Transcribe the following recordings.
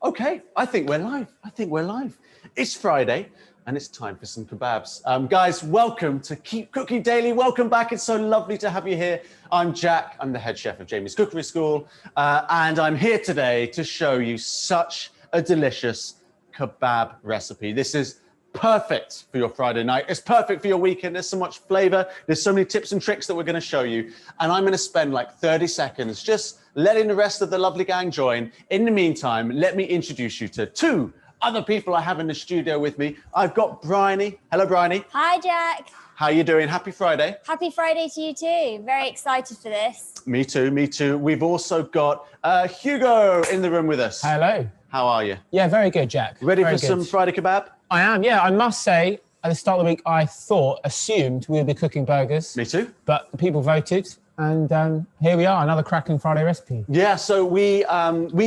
Okay, I think we're live. It's Friday and it's time for some kebabs. Guys, welcome to Keep Cooking Daily. Welcome back. It's so lovely to have you here. I'm Jack. I'm the head chef of Jamie's Cookery School. And I'm here today to show you such a delicious kebab recipe. This is perfect for your Friday night. It's perfect for your weekend. There's so much flavor. There's so many tips and tricks that we're going to show you. And I'm going to spend like 30 seconds just letting the rest of the lovely gang join. In the meantime, let me introduce you to two other people I have in the studio with me. I've got Bryony. Hello, Bryony. Hi, Jack. How are you doing? Happy Friday. Happy Friday to you too. Very excited for this. Me too, me too. We've also got Hugo in the room with us. Hello. How are you? Yeah, very good, Jack. Ready very for some Friday kebab? I am, yeah. I must say, at the start of the week, I assumed we'd be cooking burgers. Me too. But people voted, and here we are, another cracking Friday recipe. Yeah, so we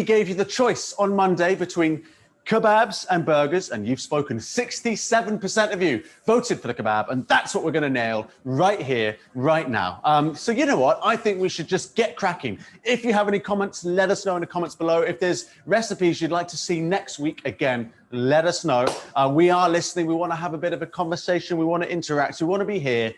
gave you the choice on Monday between kebabs and burgers, and you've spoken. 67% of you voted for the kebab, and that's what we're going to nail right here, right now. So you know what? I think we should just get cracking. If you have any comments, let us know in the comments below. If there's recipes you'd like to see next week, again, let us know. We are listening. We want to have a bit of a conversation. We want to interact. We want to be here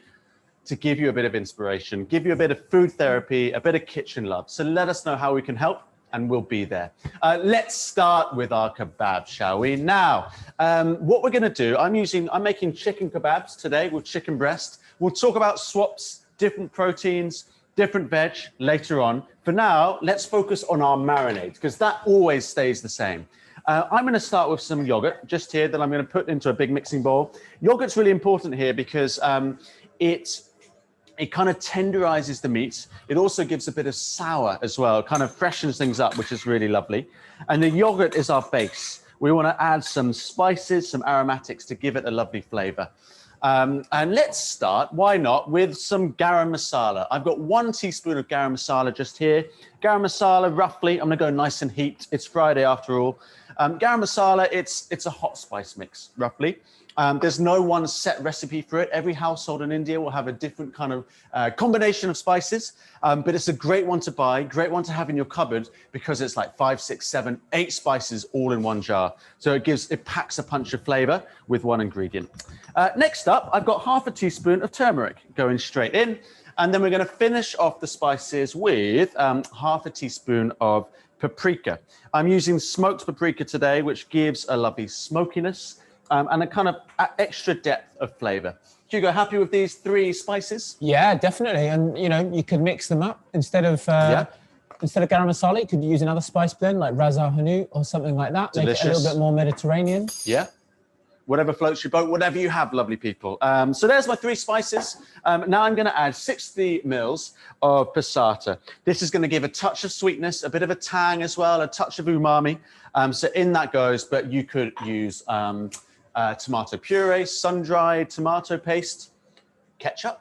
to give you a bit of inspiration, give you a bit of food therapy, a bit of kitchen love. So let us know how we can help, and we'll be there. Let's start with our kebab, shall we? Now, what we're gonna do, I'm making chicken kebabs today with chicken breast. We'll talk about swaps, different proteins, different veg later on. For now, let's focus on our marinade, because that always stays the same. I'm gonna start with some yogurt, just here, that I'm gonna put into a big mixing bowl. Yogurt's really important here because it kind of tenderizes the meat. It also gives a bit of sour as well, kind of freshens things up, which is really lovely. And the yogurt is our base. We want to add some spices, some aromatics to give it a lovely flavor. And let's start, why not, with some garam masala. I've got 1 teaspoon of garam masala just here. Garam masala, roughly, I'm gonna go nice and heat. It's Friday after all. Garam masala, it's a hot spice mix, roughly. There's no one set recipe for it. Every household in India will have a different kind of combination of spices, but it's a great one to buy, great one to have in your cupboard, because it's like 5, 6, 7, 8 spices all in one jar. So it packs a punch of flavor with one ingredient. Next up, I've got 1/2 teaspoon of turmeric going straight in. And then we're gonna finish off the spices with 1/2 teaspoon of paprika. I'm using smoked paprika today, which gives a lovely smokiness and a kind of extra depth of flavor. Hugo, happy with these 3 spices? Yeah, definitely. And you know, you could mix them up instead of garam masala. You could use another spice blend like raza hanu or something like that. Delicious. Make it a little bit more Mediterranean. Yeah. Whatever floats your boat, whatever you have, lovely people. So there's my 3 spices. Now I'm going to add 60 mils of passata. This is going to give a touch of sweetness, a bit of a tang as well, a touch of umami. So in that goes, but you could use tomato puree, sun-dried tomato paste, ketchup.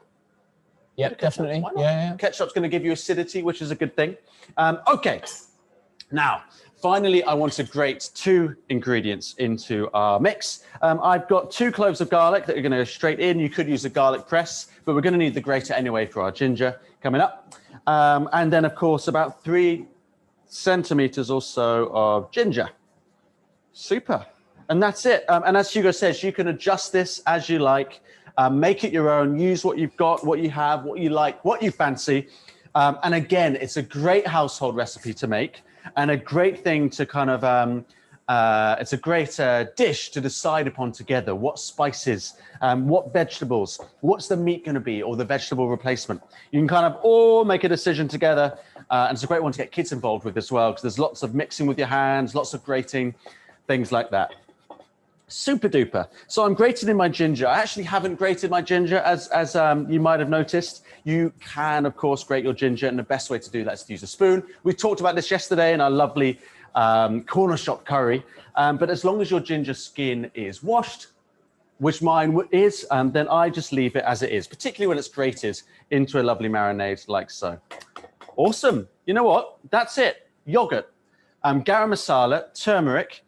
Yeah, definitely. Yeah. Ketchup's going to give you acidity, which is a good thing. Okay, now, finally, I want to grate 2 ingredients into our mix. I've got 2 cloves of garlic that are going to go straight in. You could use a garlic press, but we're going to need the grater anyway for our ginger coming up. And then, of course, about 3 centimeters or so of ginger. Super. And that's it. And as Hugo says, you can adjust this as you like, make it your own, use what you've got, what you have, what you like, what you fancy. And again, it's a great household recipe to make and a great thing to kind of, it's a great dish to decide upon together. What spices, what vegetables, what's the meat going to be, or the vegetable replacement. You can kind of all make a decision together. And it's a great one to get kids involved with as well, because there's lots of mixing with your hands, lots of grating, things like that. Super duper. So I'm grating in my ginger. I actually haven't grated my ginger, as you might have noticed. You can, of course, grate your ginger, and the best way to do that is to use a spoon. We talked about this yesterday in our lovely corner shop curry. But as long as your ginger skin is washed, which mine is, then I just leave it as it is, particularly when it's grated into a lovely marinade like so. Awesome. You know what? That's it. Yogurt, garam masala, turmeric.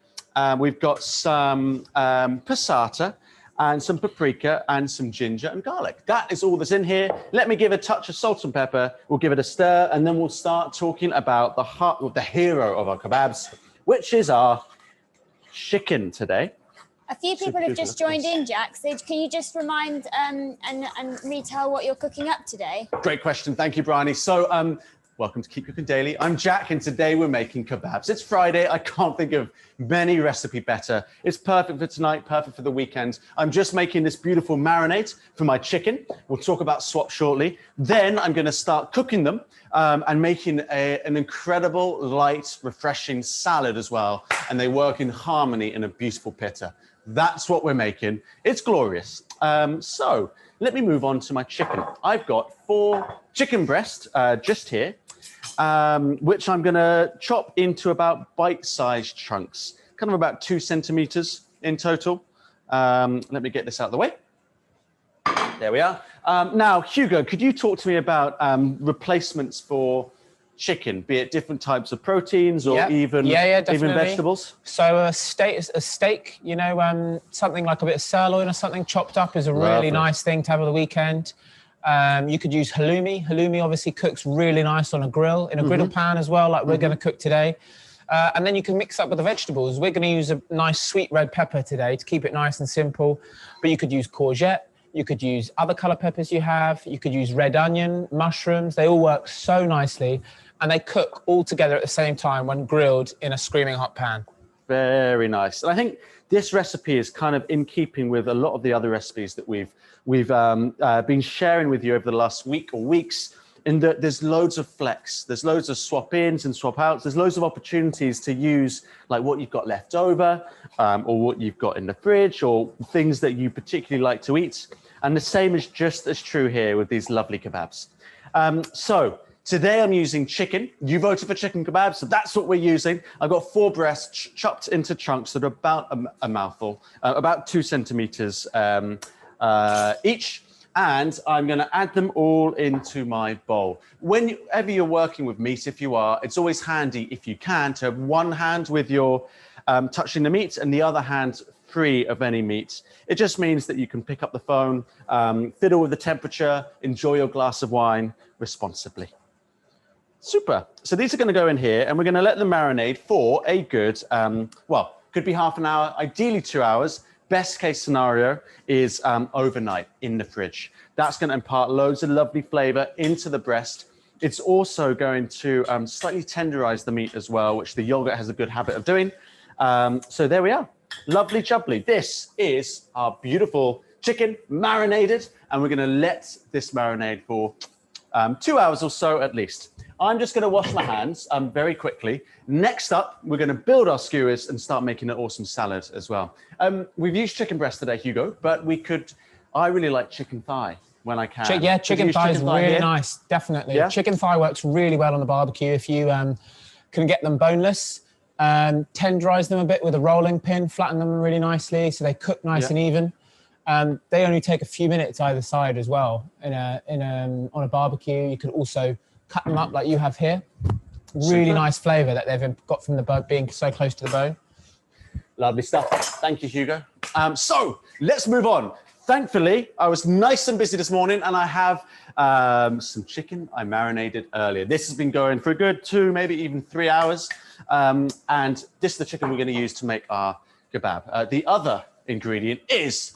We've got some passata and some paprika and some ginger and garlic. That is all that's in here. Let me give a touch of salt and pepper. We'll give it a stir, and then we'll start talking about the hero of our kebabs, which is our chicken today. A few people have just joined in, Jack. So can you just remind and retell what you're cooking up today? Great question. Thank you, Bryony. So welcome to Keep Cooking Daily. I'm Jack, and today we're making kebabs. It's Friday. I can't think of many recipe better. It's perfect for tonight, perfect for the weekend. I'm just making this beautiful marinade for my chicken. We'll talk about swap shortly. Then I'm going to start cooking them and making an incredible, light, refreshing salad as well. And they work in harmony in a beautiful pitta. That's what we're making. It's glorious. So let me move on to my chicken. I've got 4 chicken breasts just here, which I'm gonna chop into about bite-sized chunks, kind of about 2 centimeters in total. Let me get this out of the way. There we are. Now, Hugo, could you talk to me about replacements for chicken, be it different types of proteins or even vegetables? So a steak, you know, something like a bit of sirloin or something chopped up is a really nice thing to have on the weekend. You could use halloumi. Halloumi obviously cooks really nice on a grill, in a griddle pan as well, like we're going to cook today. And then you can mix up with the vegetables. We're going to use a nice sweet red pepper today to keep it nice and simple, but you could use courgette. You could use other color peppers you have. You could use red onion, mushrooms. They all work so nicely. And they cook all together at the same time when grilled in a screaming hot pan. Very nice. And I think this recipe is kind of in keeping with a lot of the other recipes that we've been sharing with you over the last week or weeks, in that there's loads of flex. There's loads of swap ins and swap outs. There's loads of opportunities to use like what you've got left over or what you've got in the fridge or things that you particularly like to eat. And the same is just as true here with these lovely kebabs. So today I'm using chicken. You voted for chicken kebabs, so that's what we're using. I've got 4 breasts chopped into chunks that are about a mouthful, about 2 centimeters each. And I'm going to add them all into my bowl. Whenever you're working with meat, if you are, it's always handy, if you can, to have one hand with your touching the meat and the other hand free of any meat. It just means that you can pick up the phone, fiddle with the temperature, enjoy your glass of wine responsibly. Super. So these are going to go in here, and we're going to let them marinate for a good, could be half an hour, ideally 2 hours. Best case scenario is overnight in the fridge. That's going to impart loads of lovely flavor into the breast. It's also going to slightly tenderize the meat as well, which the yogurt has a good habit of doing. So there we are. Lovely jubbly. This is our beautiful chicken marinated, and we're going to let this marinate for 2 hours or so at least. I'm just going to wash my hands very quickly. Next up, we're going to build our skewers and start making an awesome salad as well. We've used chicken breast today, Hugo, but I really like chicken thigh when I can. Chicken thigh is really nice, definitely. Yeah? Chicken thigh works really well on the barbecue if you can get them boneless. Tenderize them a bit with a rolling pin, flatten them really nicely so they cook nice and even. They only take a few minutes either side as well on a barbecue. You could also cut them up like you have here. Really nice flavor that they've got from the bone, being so close to the bone. Lovely stuff. Thank you, Hugo. So let's move on. Thankfully, I was nice and busy this morning, and I have some chicken I marinated earlier. This has been going for a good 2, maybe even 3 hours. And this is the chicken we're going to use to make our kebab. The other ingredient is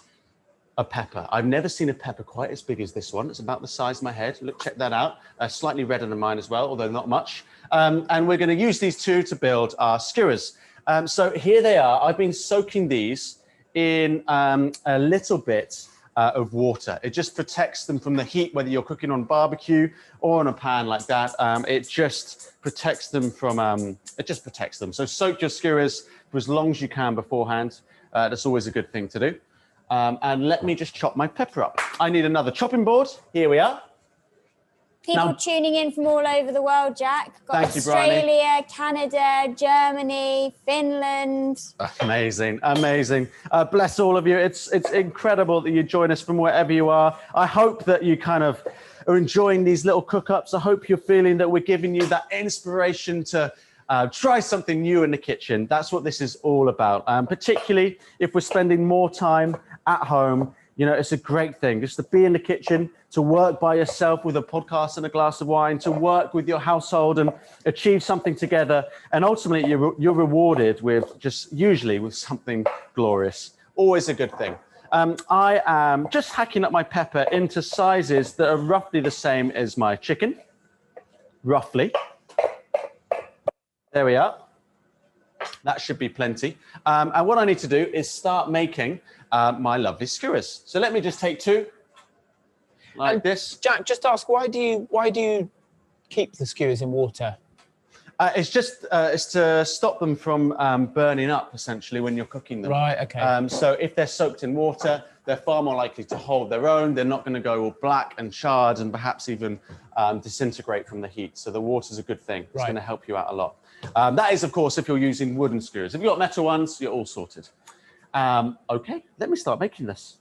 a pepper. I've never seen a pepper quite as big as this one. It's about the size of my head. Look, check that out. Slightly redder than mine as well, although not much. And we're going to use these 2 to build our skewers. So here they are. I've been soaking these in a little bit of water. It just protects them from the heat, whether you're cooking on barbecue or on a pan like that. It just protects them from, So soak your skewers for as long as you can beforehand. That's always a good thing to do. And let me just chop my pepper up. I need another chopping board. Here we are. People tuning in from all over the world, Jack. Got Thank you, Bryony. Australia, Canada, Germany, Finland. Amazing, amazing. Bless all of you. It's incredible that you join us from wherever you are. I hope that you kind of are enjoying these little cook-ups. I hope you're feeling that we're giving you that inspiration to try something new in the kitchen. That's what this is all about. Particularly if we're spending more time at home, You know, it's a great thing just to be in the kitchen, to work by yourself with a podcast and a glass of wine, to work with your household and achieve something together. And ultimately, you're rewarded with usually with something glorious. Always a good thing. I am just hacking up my pepper into sizes that are roughly the same as my chicken. Roughly. There we are. That should be plenty. And what I need to do is start making my lovely skewers. So let me just take 2 like this. Jack, just ask, why do you keep the skewers in water? It's to stop them from burning up essentially when you're cooking them. Right, okay. So if they're soaked in water, they're far more likely to hold their own. They're not going to go all black and charred and perhaps even disintegrate from the heat. So the water's a good thing. It's going to help you out a lot. That is, of course, if you're using wooden skewers. If you've got metal ones, you're all sorted. Okay, let me start making this.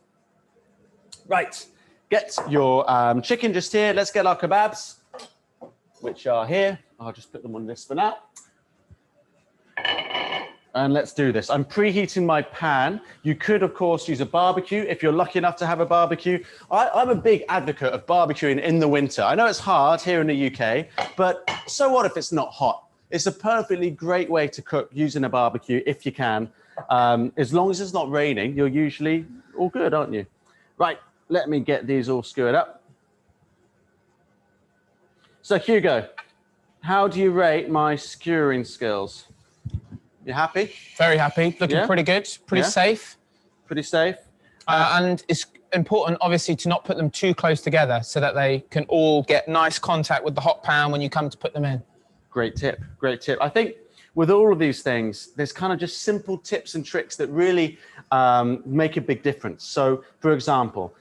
Right, get your chicken just here. Let's get our kebabs, which are here. I'll just put them on this for now. And let's do this. I'm preheating my pan. You could, of course, use a barbecue if you're lucky enough to have a barbecue. I'm a big advocate of barbecuing in the winter. I know it's hard here in the UK, but so what if it's not hot? It's a perfectly great way to cook using a barbecue if you can. As long as it's not raining, you're usually all good, aren't you? Right, let me get these all skewered up. So Hugo, how do you rate my skewering skills? You happy? Very happy. Looking pretty good. Pretty safe. Pretty safe. And it's important, obviously, to not put them too close together so that they can all get nice contact with the hot pan when you come to put them in. Great tip. Great tip. I think with all of these things, there's kind of just simple tips and tricks that really make a big difference. So, for example,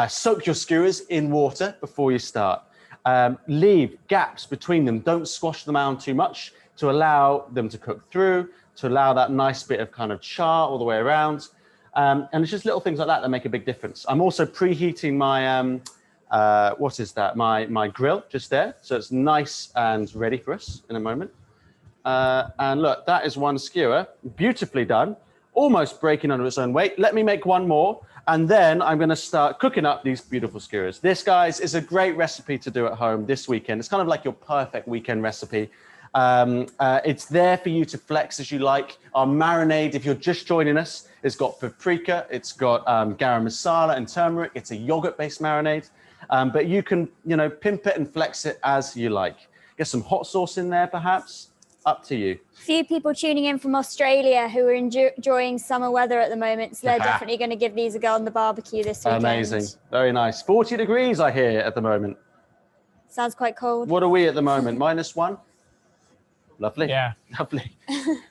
soak your skewers in water before you start. Leave gaps between them. Don't squash them out too much to allow them to cook through, to allow that nice bit of kind of char all the way around. And it's just little things like that that make a big difference. I'm also preheating my, what is that? My grill just there. So it's nice and ready for us in a moment. And look, that is one skewer, beautifully done, almost breaking under its own weight. Let me make one more, and then I'm gonna start cooking up these beautiful skewers. This, guys, is a great recipe to do at home this weekend. It's kind of like your perfect weekend recipe. It's there for you to flex as you like. Our marinade, if you're just joining us, it's got paprika, it's got garam masala and turmeric. It's a yogurt-based marinade, but you can, pimp it and flex it as you like. Get some hot sauce in there, perhaps. Up to you. Few people tuning in from Australia who are enjoying summer weather at the moment, so they're definitely going to give these a go on the barbecue this weekend. Amazing, very nice. 40 degrees, I hear, at the moment. Sounds quite cold. What are we at the moment? -1? Lovely. Yeah. Lovely.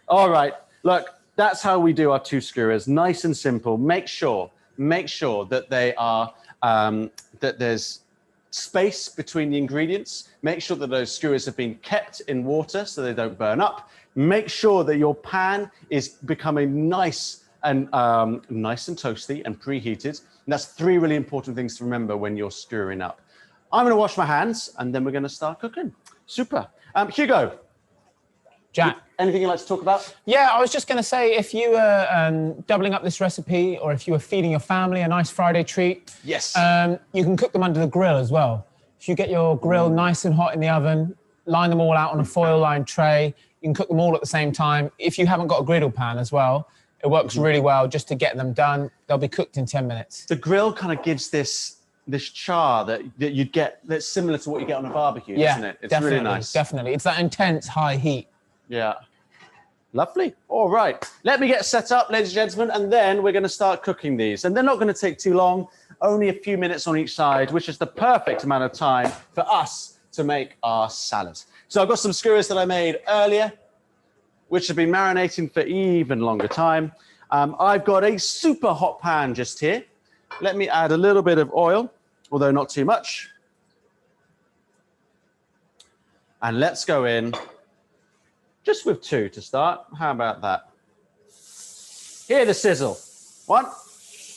All right. Look, that's how we do our 2 skewers. Nice and simple. Make sure that they are, that there's space between the ingredients. Make sure that those skewers have been kept in water so they don't burn up. Make sure that your pan is becoming nice and toasty and preheated. And that's 3 really important things to remember when you're skewering up. I'm going to wash my hands and then we're going to start cooking. Super. Hugo. Jack. Anything you'd like to talk about? Yeah, I was just going to say, if you were doubling up this recipe, or if you were feeding your family a nice Friday treat, yes, you can cook them under the grill as well. If you get your grill nice and hot in the oven, line them all out on a foil-lined tray, you can cook them all at the same time. If you haven't got a griddle pan as well, it works really well just to get them done. They'll be cooked in 10 minutes. The grill kind of gives this char that you'd get that's similar to what you get on a barbecue, isn't it? It's really nice. Definitely. It's that intense high heat. Yeah. Lovely. All right. Let me get set up, ladies and gentlemen, and then we're going to start cooking these. And they're not going to take too long, only a few minutes on each side, which is the perfect amount of time for us to make our salad. So I've got some skewers that I made earlier, which have been marinating for even longer time. I've got a super hot pan just here. Let me add a little bit of oil, although not too much. And let's go in just with 2 to start. How about that? Hear the sizzle. 1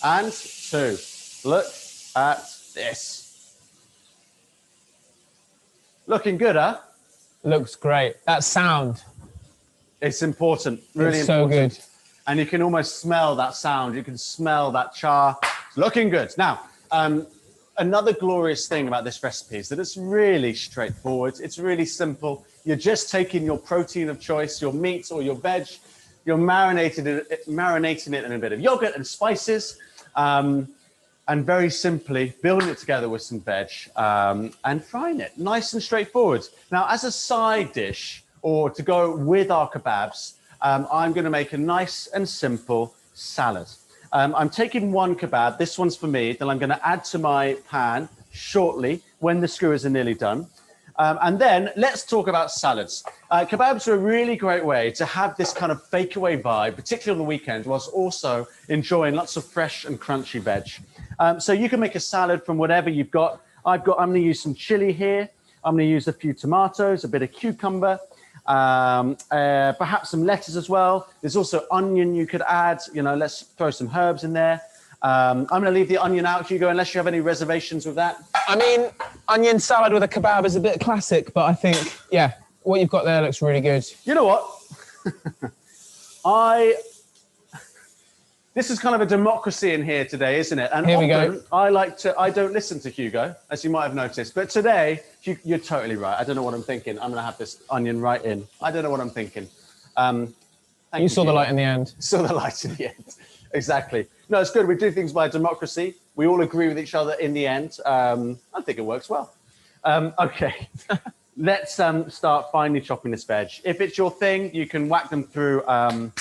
and 2. Look at this. Looking good, huh? Looks great. That sound. It's important, really it's so important. Good. And you can almost smell that sound. You can smell that char Looking good. Now, another glorious thing about this recipe is that it's really straightforward. It's really simple. You're just taking your protein of choice, your meat or your veg, you're marinating it in a bit of yogurt and spices, and very simply building it together with some veg and frying it. Nice and straightforward. Now, as a side dish or to go with our kebabs, I'm going to make a nice and simple salad. I'm taking one kebab. This one's for me. Then I'm going to add to my pan shortly when the skewers are nearly done. And then let's talk about salads. Kebabs are a really great way to have this kind of fake away vibe, particularly on the weekend, whilst also enjoying lots of fresh and crunchy veg. So you can make a salad from whatever you've got. I'm going to use some chili here. I'm going to use a few tomatoes, a bit of cucumber, perhaps some lettuce as well. There's also onion you could add. Let's throw some herbs in there. I'm going to leave the onion out, Hugo, unless you have any reservations with that. I mean, onion salad with a kebab is a bit classic, but I think, yeah, what you've got there looks really good. You know what? This is kind of a democracy in here today, isn't it? And here we go. I don't listen to Hugo, as you might have noticed. But today, you're totally right. I don't know what I'm thinking. I'm going to have this onion right in. I don't know what I'm thinking. You saw the light in the end. Saw the light in the end. Exactly. No, it's good. We do things by democracy. We all agree with each other in the end. I think it works well. Okay. Let's start finely chopping this veg. If it's your thing, you can whack them through a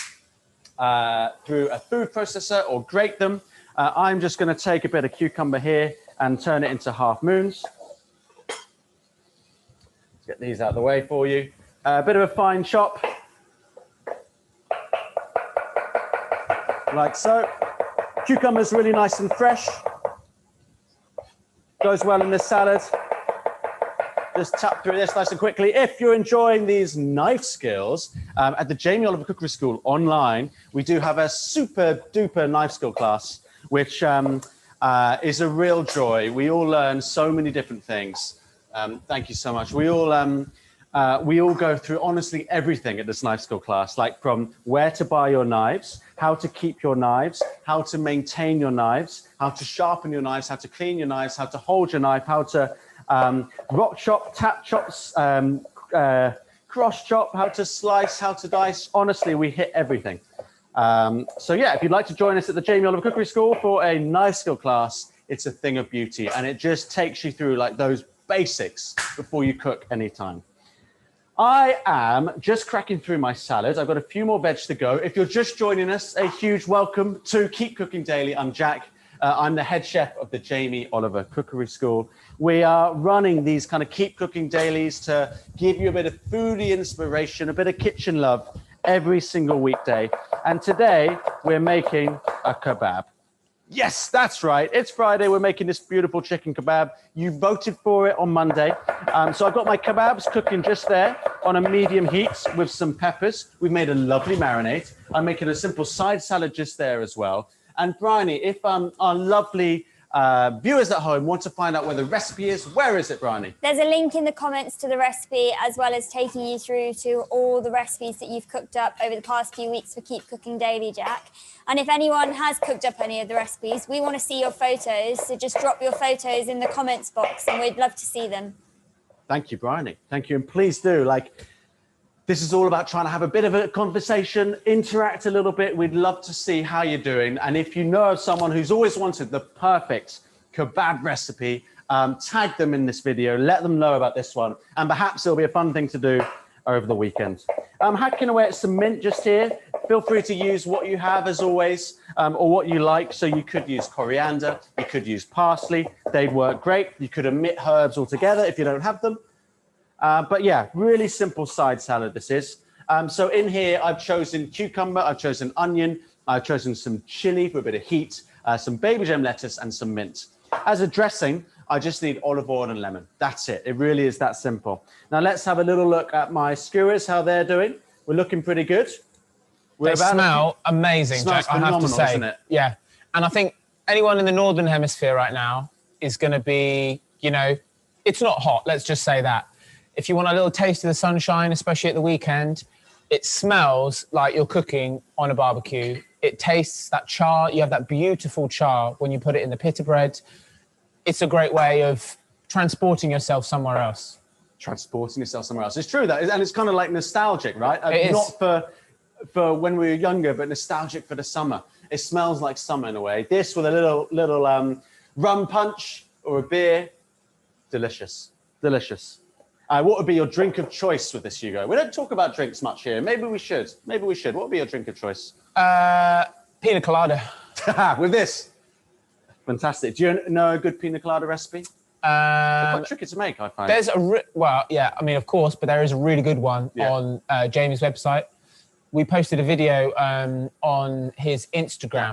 food processor or grate them. I'm just going to take a bit of cucumber here and turn it into half moons. Let's get these out of the way for you. A bit of a fine chop, like so. Cucumber's really nice and fresh. Goes well in this salad. Just tap through this nice and quickly. If you're enjoying these knife skills, at the Jamie Oliver Cookery School online, we do have a super duper knife skill class, which is a real joy. We all learn so many different things. Thank you so much. We all go through honestly everything at this knife skill class, like from where to buy your knives, how to keep your knives, how to maintain your knives, how to sharpen your knives, how to clean your knives, how to hold your knife, how to rock chop, tap chops, cross chop, how to slice, how to dice. Honestly, we hit everything. So yeah, if you'd like to join us at the Jamie Oliver Cookery School for a knife skill class, it's a thing of beauty, and it just takes you through like those basics before you cook anytime. I am just cracking through my salad. I've got a few more veg to go. If you're just joining us, a huge welcome to Keep Cooking Daily. I'm Jack. I'm the head chef of the Jamie Oliver Cookery School. We are running these kind of Keep Cooking Dailies to give you a bit of foodie inspiration, a bit of kitchen love every single weekday. And today we're making a kebab. Yes, that's right. It's Friday. We're making this beautiful chicken kebab. You voted for it on Monday. So I've got my kebabs cooking just there on a medium heat with some peppers. We've made a lovely marinade. I'm making a simple side salad just there as well. And Bryony, if our lovely viewers at home want to find out where the recipe is, where is it, Bryony? There's a link in the comments to the recipe, as well as taking you through to all the recipes that you've cooked up over the past few weeks for Keep Cooking Daily, Jack. And if anyone has cooked up any of the recipes, we want to see your photos. So just drop your photos in the comments box and we'd love to see them. Thank you, Bryony. Thank you. And please do, this is all about trying to have a bit of a conversation, interact a little bit. We'd love to see how you're doing. And if you know of someone who's always wanted the perfect kebab recipe, tag them in this video, let them know about this one. And perhaps it'll be a fun thing to do over the weekend. I'm hacking away at some mint just here. Feel free to use what you have as always, or what you like. So you could use coriander, you could use parsley. They'd work great. You could omit herbs altogether if you don't have them. But yeah, really simple side salad this is. So in here, I've chosen cucumber, I've chosen onion, I've chosen some chili for a bit of heat, some baby gem lettuce and some mint. As a dressing, I just need olive oil and lemon. That's it. It really is that simple. Now let's have a little look at my skewers, how they're doing. We're looking pretty good. They smell amazing, Jack, I have to say. Isn't it? Yeah. And I think anyone in the Northern Hemisphere right now is going to be, it's not hot. Let's just say that. If you want a little taste of the sunshine, especially at the weekend, It smells like you're cooking on a barbecue. It tastes that char. You have that beautiful char when you put it in the pita bread. It's a great way of transporting yourself somewhere else. Transporting yourself somewhere else. It's true that, and it's kind of like nostalgic, right? It is. Not for when we were younger, but nostalgic for the summer. It smells like summer in a way. This with a little rum punch or a beer, delicious, delicious. What would be your drink of choice with this, Hugo? We don't talk about drinks much here. Maybe we should. Maybe we should. What would be your drink of choice? Pina colada. With this. Fantastic. Do you know a good pina colada recipe? They're quite tricky to make, I find. There's well, yeah, I mean, of course, but there is a really good one on Jamie's website. We posted a video on his Instagram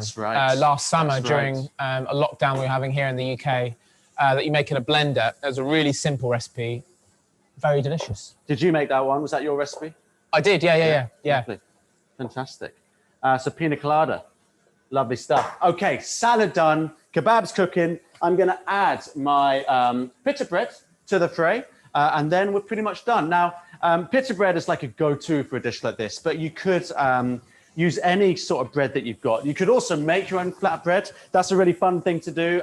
last summer during a lockdown we were having here in the UK that you make in a blender. It was a really simple recipe. Very delicious. Did you make that one? Was that your recipe? I did, yeah. Lovely. Fantastic. So pina colada. Lovely stuff. Okay, salad done, kebabs cooking. I'm going to add my pita bread to the fray, and then we're pretty much done. Now, pita bread is like a go-to for a dish like this, but you could use any sort of bread that you've got. You could also make your own flatbread. That's a really fun thing to do.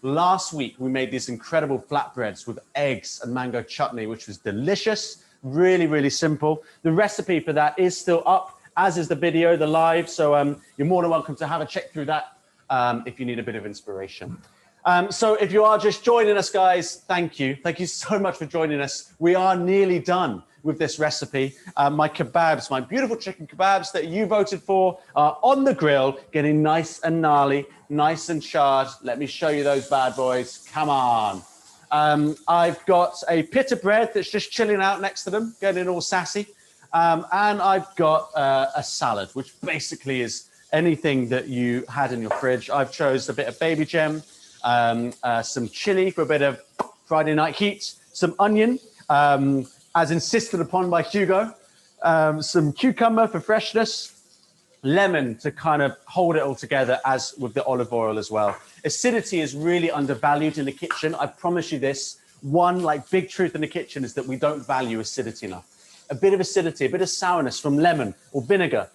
Last week, we made these incredible flatbreads with eggs and mango chutney, which was delicious. Really, really simple. The recipe for that is still up, as is the video, the live. So you're more than welcome to have a check through that if you need a bit of inspiration. So if you are just joining us, guys, thank you. Thank you so much for joining us. We are nearly done with this recipe. My kebabs, my beautiful chicken kebabs that you voted for are on the grill, getting nice and gnarly, nice and charred. Let me show you those bad boys. Come on. I've got a pita bread that's just chilling out next to them, getting all sassy. And I've got a salad, which basically is anything that you had in your fridge. I've chose a bit of baby gem, some chili for a bit of Friday night heat, some onion, as insisted upon by Hugo, some cucumber for freshness, lemon to kind of hold it all together, as with the olive oil as well. Acidity is really undervalued in the kitchen. I promise you this. One big truth in the kitchen is that we don't value acidity enough. A bit of acidity, a bit of sourness from lemon or vinegar,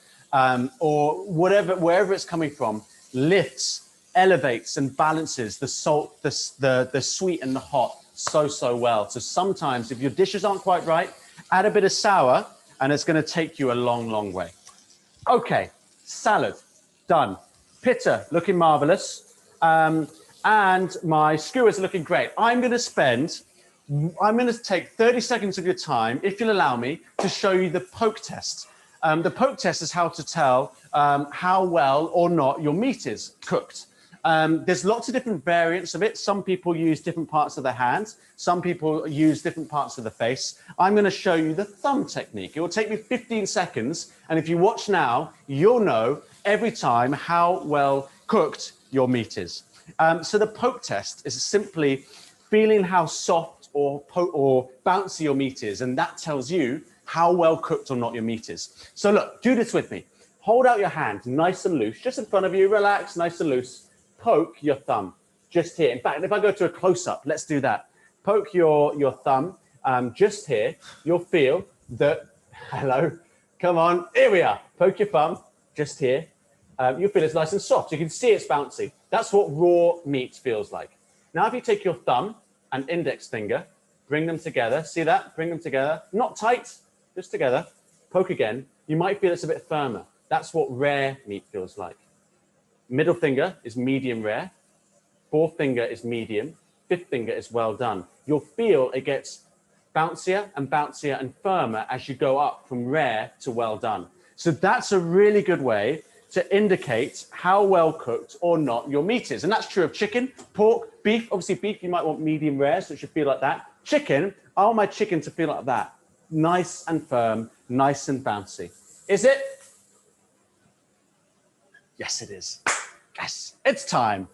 or wherever it's coming from, lifts, elevates and balances the salt, the sweet and the hot so well. So sometimes if your dishes aren't quite right, add a bit of sour and it's going to take you a long way. Okay, salad done. Pita looking marvelous, and my skewers are looking great. I'm going to take 30 seconds of your time, if you'll allow me, to show you the poke test. The poke test is how to tell how well or not your meat is cooked. There's lots of different variants of it. Some people use different parts of their hands. Some people use different parts of the face. I'm going to show you the thumb technique. It will take me 15 seconds. And if you watch now, you'll know every time how well cooked your meat is. So the poke test is simply feeling how soft or bouncy your meat is. And that tells you how well cooked or not your meat is. So look, do this with me. Hold out your hand nice and loose, just in front of you, relax, nice and loose. Poke your thumb just here. In fact, if I go to a close-up, let's do that. Poke your thumb just here. You'll feel that, hello, come on, here we are. Poke your thumb just here. You'll feel it's nice and soft. You can see it's bouncy. That's what raw meat feels like. Now, if you take your thumb and index finger, bring them together. See that? Bring them together. Not tight, just together. Poke again. You might feel it's a bit firmer. That's what rare meat feels like. Middle finger is medium rare. Fourth finger is medium. Fifth finger is well done. You'll feel it gets bouncier and firmer as you go up from rare to well done. So that's a really good way to indicate how well cooked or not your meat is. And that's true of chicken, pork, beef. Obviously beef, you might want medium rare, so it should feel like that. Chicken, I want my chicken to feel like that. Nice and firm, nice and bouncy. Is it? Yes, it is. Yes, it's time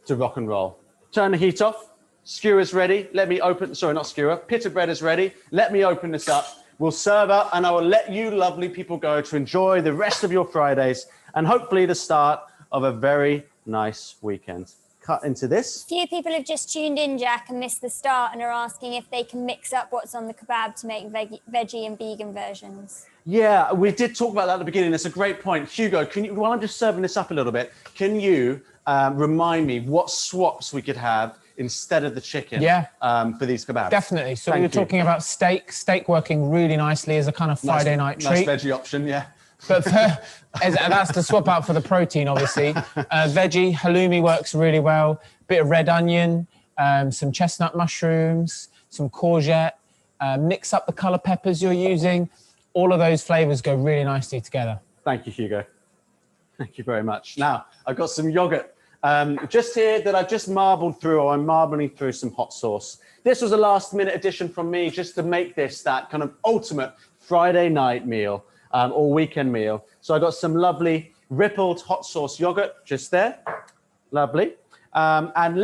to rock and roll. Turn the heat off. Skewer's ready. Let me open, sorry, not skewer. Pita bread is ready. Let me open this up. We'll serve up and I will let you lovely people go to enjoy the rest of your Fridays and hopefully the start of a very nice weekend. cut into this. Few people have just tuned in, Jack, and missed the start and are asking if they can mix up what's on the kebab to make veggie and vegan versions. Yeah, we did talk about that at the beginning. That's a great point. Hugo, can you, while I'm just serving this up a little bit, can you remind me what swaps we could have instead of the chicken for these kebabs? Definitely. So we were talking about steak working really nicely as a kind of Friday night treat. Nice veggie option, yeah. But that's to swap out for the protein, obviously. Veggie, halloumi works really well. Bit of red onion, some chestnut mushrooms, some courgette. Mix up the color peppers you're using. All of those flavors go really nicely together. Thank you, Hugo. Thank you very much. Now, I've got some yogurt just here that I've just marbled through, or I'm marbling through some hot sauce. This was a last minute addition from me just to make this that kind of ultimate Friday night meal or weekend meal. So I got some lovely rippled hot sauce yogurt just there. Lovely. And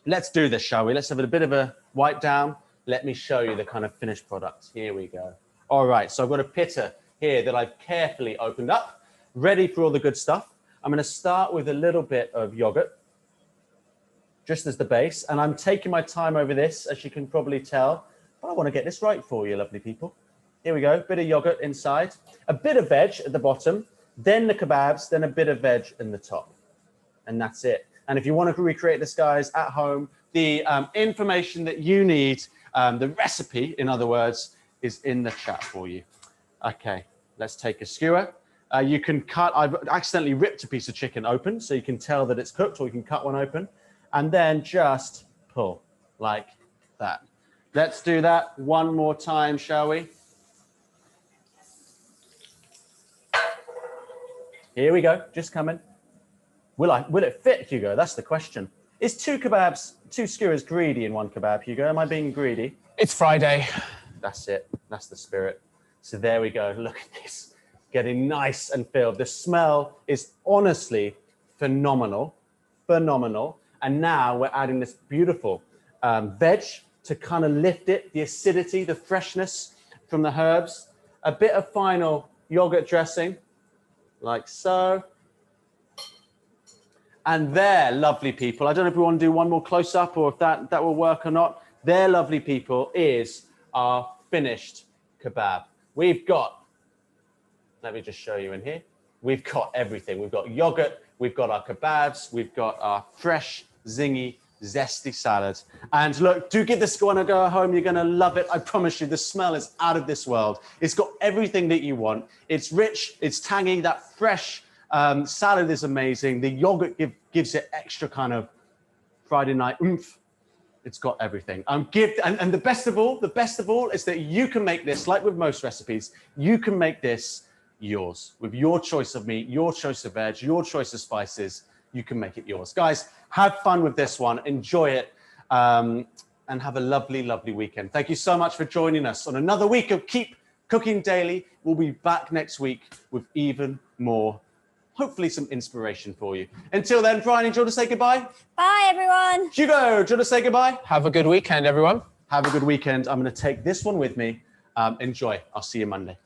let's do this, shall we? Let's have a bit of a wipe down. Let me show you the kind of finished product. Here we go. All right, so I've got a pitta here that I've carefully opened up, ready for all the good stuff. I'm going to start with a little bit of yogurt, just as the base. And I'm taking my time over this, as you can probably tell. But I want to get this right for you, lovely people. Here we go, bit of yogurt inside, a bit of veg at the bottom, then the kebabs, then a bit of veg in the top. And that's it. And if you want to recreate this, guys, at home, the information that you need, the recipe, in other words, is in the chat for you. Okay, let's take a skewer. You can cut, I've accidentally ripped a piece of chicken open, so you can tell that it's cooked, or you can cut one open, and then just pull like that. Let's do that one more time, shall we? Here we go, just coming. Will it fit, Hugo? That's the question. Is two skewers greedy in one kebab, Hugo? Am I being greedy? It's Friday. That's it. That's the spirit. So there we go. Look at this. Getting nice and filled. The smell is honestly phenomenal. Phenomenal. And now we're adding this beautiful veg to kind of lift it, the acidity, the freshness from the herbs. A bit of final yogurt dressing, like so. And there, lovely people, I don't know if we want to do one more close-up or if that will work or not. There, lovely people, is our finished kebab. We've got, let me just show you in here. We've got everything. We've got yogurt, we've got our kebabs, we've got our fresh, zingy, zesty salad. And look, do give this one a go at home. You're going to love it. I promise you, the smell is out of this world. It's got everything that you want. It's rich, it's tangy, that fresh salad is amazing. The yogurt gives it extra kind of Friday night oomph. It's got everything. And the best of all is that you can make this, like with most recipes, you can make this yours with your choice of meat, your choice of veg, your choice of spices. You can make it yours. Guys, have fun with this one. Enjoy it. And have a lovely, lovely weekend. Thank you so much for joining us on another week of Keep Cooking Daily. We'll be back next week with even more, hopefully some inspiration for you. Until then, Brian, do you want to say goodbye? Bye, everyone. Hugo, do you want to say goodbye? Have a good weekend, everyone. Have a good weekend. I'm going to take this one with me. Enjoy. I'll see you Monday.